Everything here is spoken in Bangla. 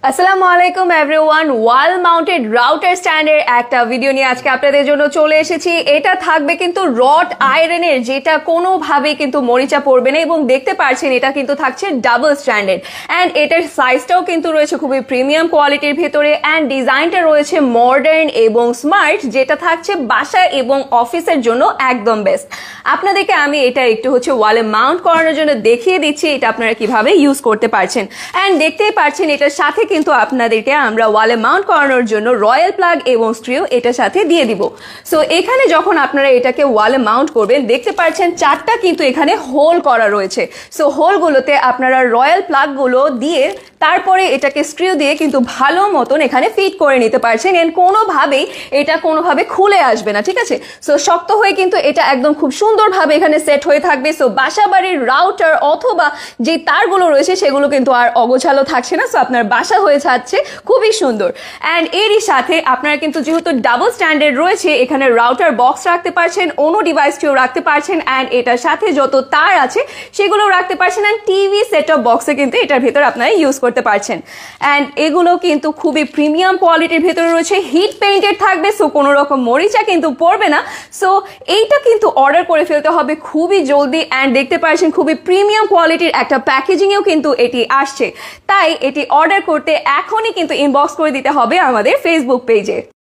আসসালামু আলাইকুম এভরিওয়ান, ওয়াল মাউন্টেড রাউটার স্ট্যান্ডের একটা ভিডিও নিয়ে আজকে আপনাদের জন্য চলে এসেছি। এটা থাকবে কিন্তু রড আয়রনের, যেটা কোনোভাবেই কিন্তু মরিচা পড়বে না এবং দেখতে পাচ্ছেন এটা কিন্তু থাকছে ডাবল স্ট্যান্ডার্ড অ্যান্ড এটার সাইজটাও কিন্তু রয়েছে খুবই প্রিমিয়াম কোয়ালিটির ভেতরে অ্যান্ড ডিজাইনটা রয়েছে মডার্ন এবং স্মার্ট, যেটা থাকছে বাসা এবং অফিসের জন্য একদম বেস্ট। আপনাদেরকে আমি এটা একটু ওয়ালে মাউন্ট করানোর জন্য দেখিয়ে দিচ্ছি এটা আপনারা কিভাবে ইউজ করতে পারছেন অ্যান্ড দেখতেই পাচ্ছেন এটার সাথে কিন্তু আপনাদেরকে আমরা ওয়ালে মাউন্ট করানোর জন্য রয়্যাল প্লাগ এবং স্ক্রু এটার সাথে দিয়ে দিব। সো এখানে যখন আপনারা এটাকে ওয়ালে মাউন্ট করবেন দেখতে পাচ্ছেন চারটা কিন্তু এখানে হোল করা রয়েছে। সো হোলগুলোতে আপনারা রয়্যাল প্লাগগুলো দিয়ে তারপরে এটাকে স্ক্রু দিয়ে কিন্তু ভালো মতন এখানে ফিট করে নিতে পারছেন এন্ড কোনোভাবেই এটা খুলে আসবে না, ঠিক আছে। সো শক্ত হয়ে কিন্তু এটা একদম খুব সুন্দরভাবে এখানে সেট হয়ে থাকবে। সো বাসা বাড়ির রাউটার অথবা যে তারগুলো রয়েছে সেগুলো কিন্তু আর অগোছালো থাকছে না। সো আপনার বাসা হয়ে যাচ্ছে খুবই সুন্দর অ্যান্ড এরই সাথে আপনারা কিন্তু যেহেতু ডাবল স্ট্যান্ডার্ড রয়েছে এখানে রাউটার বক্স রাখতে পারছেন, অন্য ডিভাইসটিও রাখতে পারছেন অ্যান্ড এটার সাথে যত তার আছে সেগুলো রাখতে পারছেন অ্যান্ড টিভি সেট অফ বক্সে কিন্তু এটার ভেতর আপনারা ইউজ করতে পারছেন অ্যান্ড এগুলো কিন্তু খুবই প্রিমিয়াম কোয়ালিটির ভেতরে রয়েছে, হিট পেইন্টেড থাকবে। সো কোনো রকম মরিচা কিন্তু পড়বে না। সো এইটা কিন্তু অর্ডার করে ফেলতে হবে খুবই জলদি অ্যান্ড দেখতে পাচ্ছেন খুবই প্রিমিয়াম কোয়ালিটির একটা প্যাকেজিংয়েও কিন্তু এটি আসছে। তাই এটি অর্ডার করতে এখনই কিন্তু ইনবক্স করে দিতে হবে আমাদের ফেসবুক পেজে।